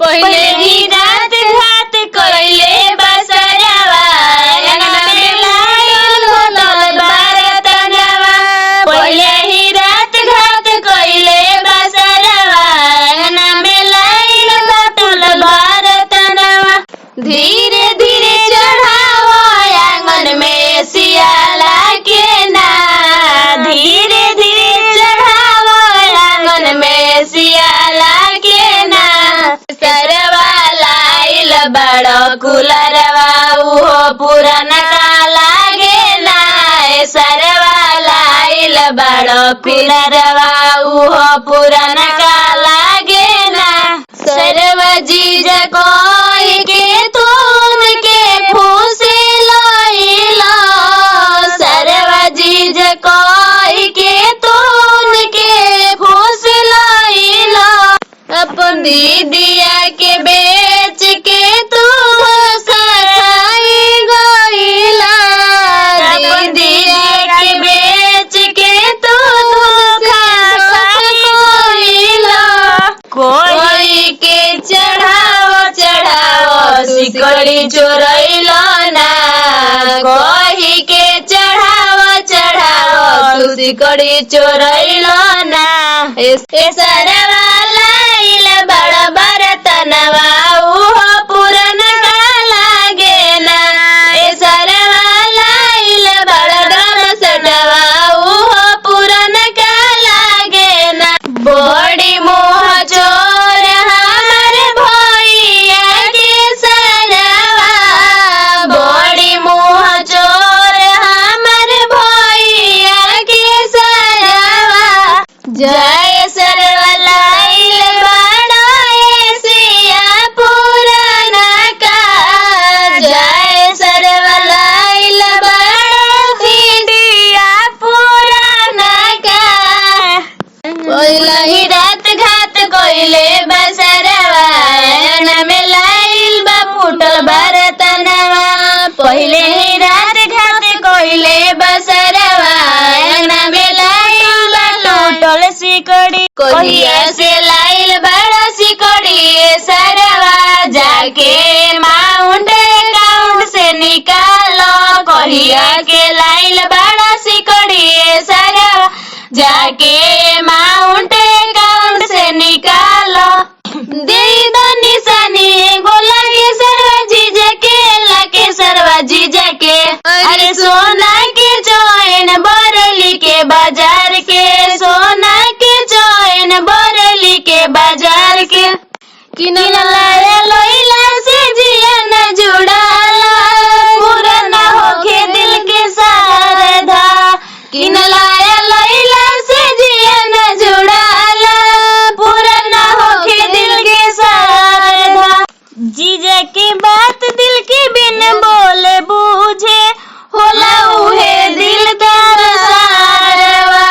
पहिले ही रात घात कइले बसरवा अंगना में लाइल घोटल बरतनवा। पहिले ही रात घात कइले बसरवा अंगना में लाइल घोटल बरतनवा। धीरे धीरे चढ़ावो आंगन में सियाला के ना, धीरे धीरे चढ़ावो आंगन में सियाला के ना। सरवा लाइल बड़ो कुलरवा उहो पुराना लागे ना, सरवा लाइल बड़ो कुलरवा उहो पुराना लागे ना। सरवा जीज कोई के तुम के फूसे लइलो, सरवा जीज कोई के तुम के फूसे लइलो। अपन दीदिया के बेच के तू सखाई गइला, दीदिया के बेच के तू सखाई गइला। कोई के चढ़ाओ सिकड़ी चोरइलो ना, कोई के चढ़ाओ सिकड़ी चोरइलो ना। सरवा लाइल बड़ बरतनवा उहो पुरनका लागे ना, सरवा लाइल बड़ गमसटवा उहो पुरनका लागे ना। बड़ी मुँह चोर हमर भैया के सरवा, बड़ी मुँह चोर हमर भैया के सरवा। जय सरवा लाइल बड़ा एसिया पुरनका, जय सरवा लाइल बड़ा इंडिया पुरनका। पहिले ही रात घात कइले बसरवा अंगना में लाइल बा फूटल बरतनवा। पहिले ही रात घात कइले बसरवा अंगना में लाइल बा टूटल सिकड़ी। कहिया से लाइल बड़ा सिकड़ी सरवा जाके माउंट अकाउंट से निकालो। कहिया के लाइल बड़ा सिकड़ी सरवा जाके माउंट अकाउंट से निकालो। दे दो निशानी गोला के सरवा जीजा के लाके सरवा जीजा के। अरे सोना के चैन बरेली के बाजार के, सोना के चैन बरेली के बाजार के। किनला लइला से जिया न जुड़ाला, पूरा न होखे दिल के सारधा। किनला लइला से जिया न जुड़ाला, पूरा न होखे दिल के सारधा। जीजा की बात दिल के बिन बोले बूझे, होला उहे दिलदार सारवा।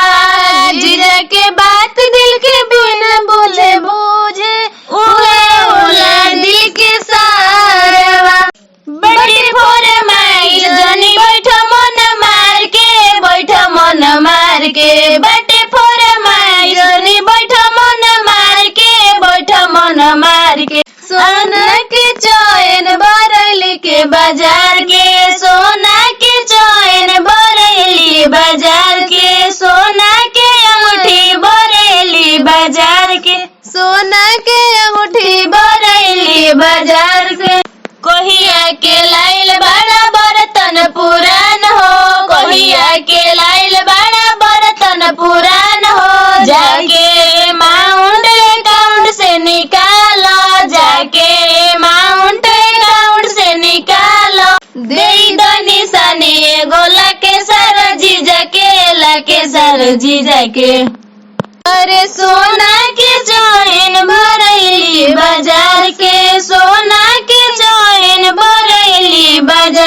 जीजा के बात दिल के बिन बोले बूझे, उहे होला दिल के सारवा। बड़ी फरमाइश जनी बैठ मन मार के, बैठ मन मार के। बड़ी फरमाइश जनी बैठ मन मार के, बैठ मन मार के। सोना के चैन बरेली के बाजार के, सोना के चैन बरेली बाजार के। सोना के अंगूठी बरेली बाजार के, सोना के अंगूठी बरेली बाजार के। कहिया के लाइल बड़ा बर्तन पुरान हो, कहिया के लाइल बड़ा बर्तन पुरान हो। जाके माउंट अकाउंट से निकालो, जाके माउंट अकाउंट से निकालो। दे दो निशानी गोला के सर जीजा के लाके सर जीजा के। अरे सोना के चैन बरेली बाजार के, सोना के चैन बरेली बाजार